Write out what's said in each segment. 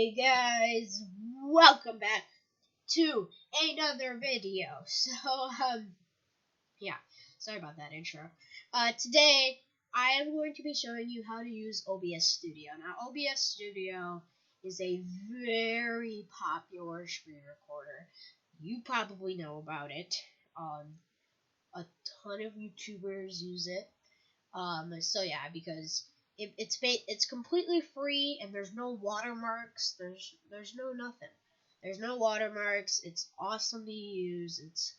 Hey guys, welcome back to another video. Yeah, sorry about that intro. Today I am going to be showing you how to use OBS Studio. Now, OBS Studio is a very popular screen recorder. You probably know about it. A ton of YouTubers use it. So yeah, because it's completely free and there's no watermarks. There's no nothing. There's no watermarks. It's awesome to use. It's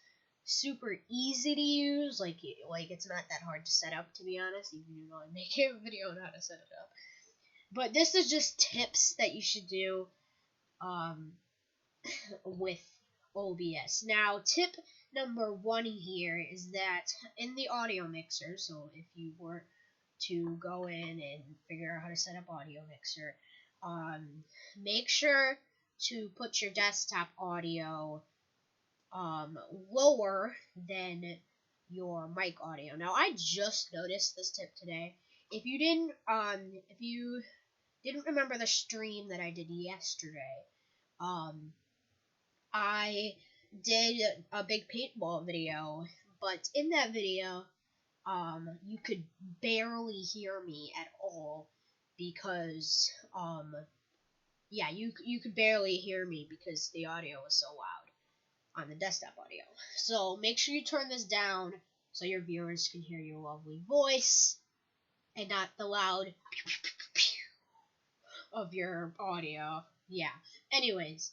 super easy to use. Like it's not that hard to set up, to be honest. Even though I make a video on how to set it up. But this is just tips that you should do with OBS. Now, tip number 1 here is that in the audio mixer, so if you were to go in and figure out how to set up audio mixer, make sure to put your desktop audio lower than your mic audio. Now, I just noticed this tip today. If you didn't remember the stream that I did yesterday, I did a big paintball video, but in that video, you could barely hear me at all because, yeah, you could barely hear me because the audio was so loud on the desktop audio. So make sure you turn this down so your viewers can hear your lovely voice and not the loud of your audio. Yeah. Anyways.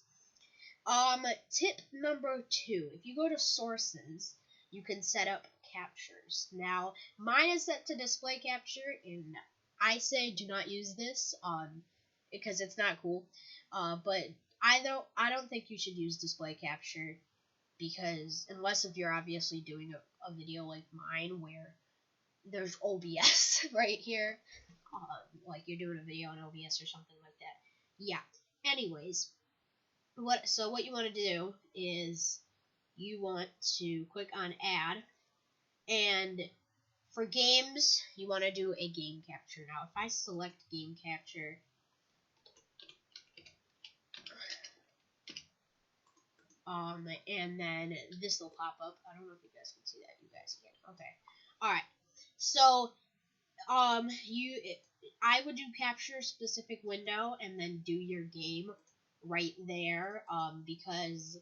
Tip number 2. If you go to sources, you can set up captures. Now, mine is set to display capture, and I say do not use this, because it's not cool. But I don't think you should use display capture, because unless if you're obviously doing a video like mine where there's OBS right here, like you're doing a video on OBS or something like that. Yeah. Anyways. What you want to do is you want to click on add, and for games you want to do a game capture. Now if I select game capture, and then this will pop up. I don't know if you guys can see that. You guys can. Okay. Alright. So I would do capture specific window and then do your game right there, because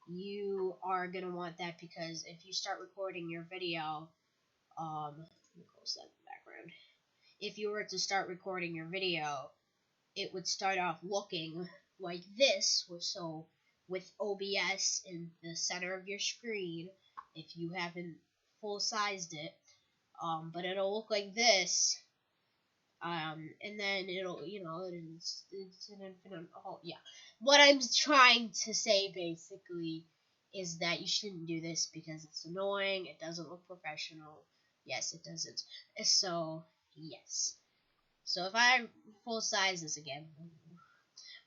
you are gonna want that, because if you start recording your video, let me close that in the background. If you were to start recording your video, it would start off looking like this. So with OBS in the center of your screen, if you haven't full sized it, but it'll look like this. And then it'll, it's an infinite, yeah. What I'm trying to say, basically, is that you shouldn't do this because it's annoying, it doesn't look professional. Yes, it doesn't. So, yes. So if I full size this again,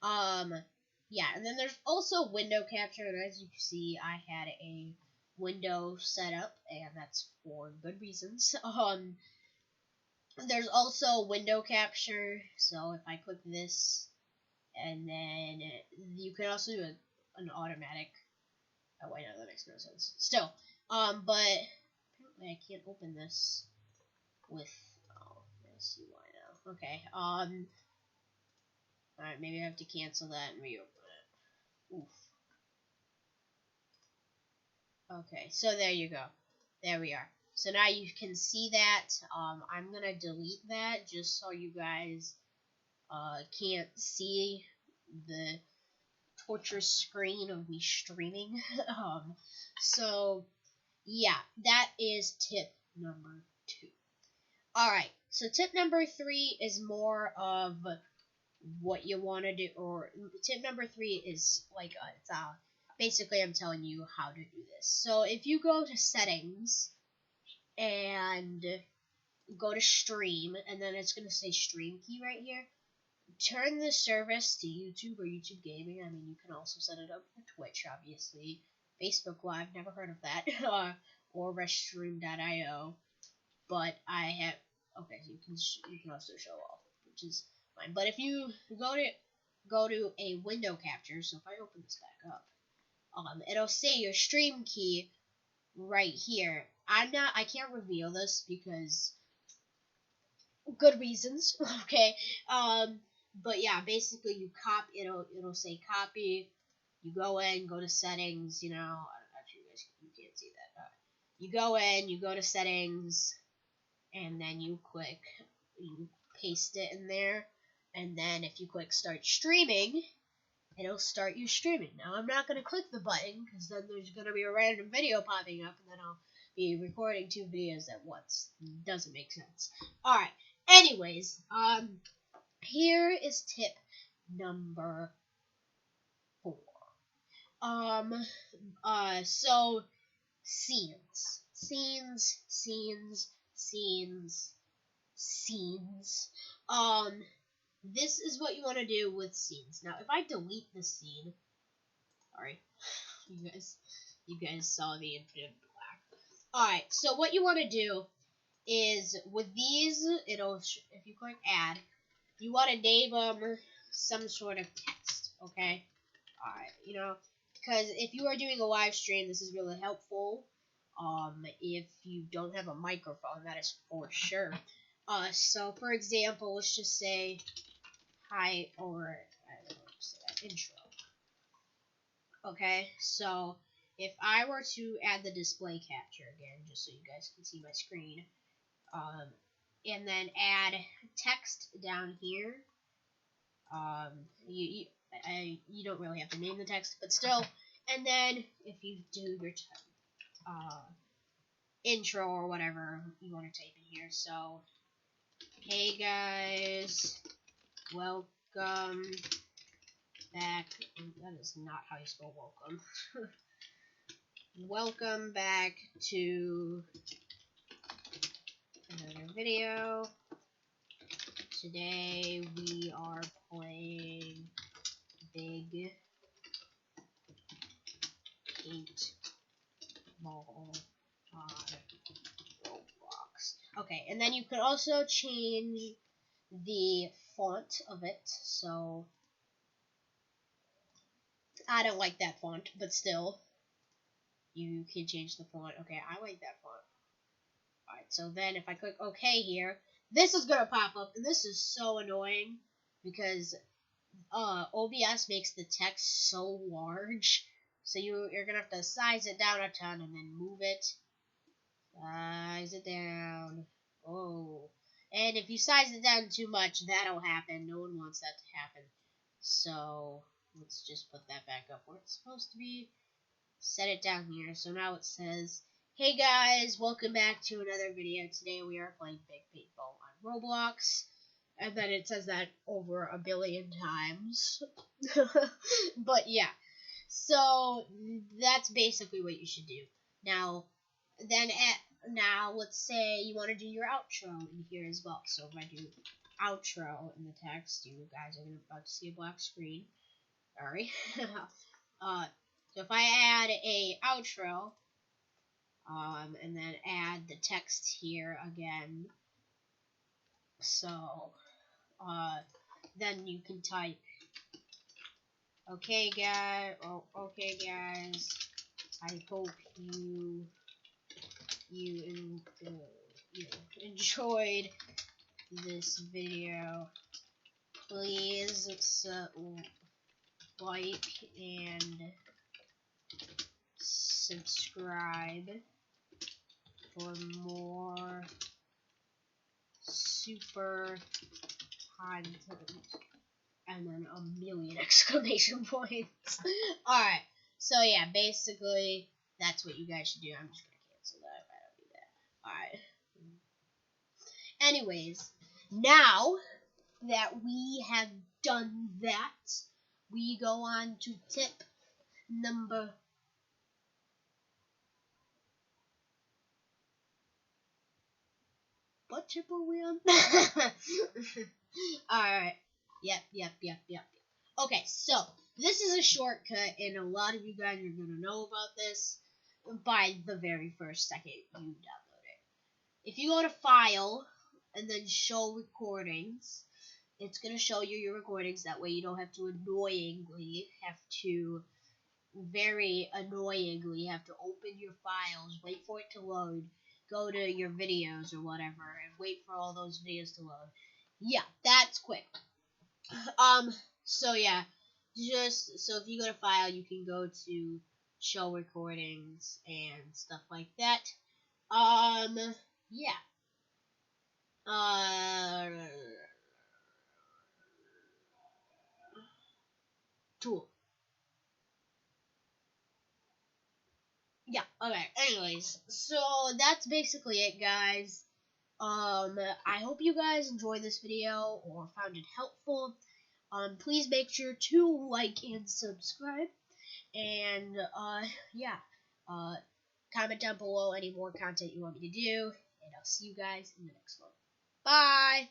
yeah, and then there's also window capture, and as you can see, I had a window set up, and that's for good reasons. There's also window capture, so if I click this, and then you can also do an automatic. Oh wait, no, that makes no sense. Still, but apparently I can't open this with. Oh, let's see why now. Okay, alright, maybe I have to cancel that and reopen it. Oof. Okay, so there you go. There we are. So now you can see that. I'm gonna delete that just so you guys can't see the torturous screen of me streaming. So yeah, that is tip number 2. Alright, so tip number 3 is more of what you want to do, or tip number 3 is like basically I'm telling you how to do this. So if you go to settings and go to stream, and then it's going to say stream key right here. Turn the service to YouTube or YouTube Gaming. I mean, you can also set it up for Twitch, obviously. Facebook Live, never heard of that. Or Restream.io. But I have, okay, so you can also show off, which is fine. But if you go to go to a window capture. So if I open this back up, it'll say your stream key right here. I can't reveal this because good reasons. Okay. But yeah, basically you copy. It'll say copy. You go in, go to settings. Actually, you can't see that. You go in, you go to settings, and then you paste it in there, and then if you click start streaming, it'll start you streaming. Now I'm not going to click the button because then there's going to be a random video popping up, and then I'll be recording 2 videos at once. Doesn't make sense. Alright, anyways, here is tip number 4. So scenes. This is what you want to do with scenes. Now, if I delete the scene, sorry, you guys saw the infinite black. Alright, so what you want to do is, with these, if you click add, you want to name them some sort of text, okay? Alright, because if you are doing a live stream, this is really helpful. If you don't have a microphone, that is for sure. So for example, let's just say hi, or I don't know, say that, intro. Okay, so if I were to add the display capture again, just so you guys can see my screen, and then add text down here. You don't really have to name the text, but still. And then if you do your intro or whatever you want to type in here. So, hey guys, welcome back. That is not how you spell welcome. Welcome back to another video. Today we are playing Big Paintball on Roblox. Okay, and then you can also change the font of it. So I don't like that font, but still, you can change the font. Okay, I like that font. Alright, so then if I click OK here, this is going to pop up, and this is so annoying because OBS makes the text so large, so you're going to have to size it down a ton and then move it. Size it down. Oh. And if you size it down too much, that'll happen. No one wants that to happen. So, let's just put that back up where it's supposed to be. Set it down here. So now it says, hey guys, welcome back to another video. Today we are playing Big Paintball on Roblox. And then it says that over 1 billion times. But yeah. So that's basically what you should do. Now let's say you want to do your outro in here as well. So if I do outro in the text, you guys are about to see a black screen. Sorry. So if I add a outro, and then add the text here again, so, then you can type, okay guys, I hope you enjoyed this video. Please like and subscribe for more super content, and then 1,000,000 exclamation points. Alright, so yeah, basically that's what you guys should do. I'm just gonna cancel that if I don't do that. Alright. Anyways, now that we have done that, we go on to tip number what tip are we on? Alright. Yep. Okay, so this is a shortcut, and a lot of you guys are gonna know about this by the very first second you download it. If you go to File and then Show Recordings, it's going to show you your recordings. That way you don't have to very annoyingly have to open your files, wait for it to load, go to your videos or whatever, and wait for all those videos to load. Yeah, that's quick. So yeah, so if you go to file, you can go to show recordings and stuff like that. Yeah. Tool. Yeah, okay. Anyways, so that's basically it, guys. I hope you guys enjoyed this video or found it helpful. Please make sure to like and subscribe. And, yeah. Uh, comment down below any more content you want me to do. And I'll see you guys in the next one. Bye!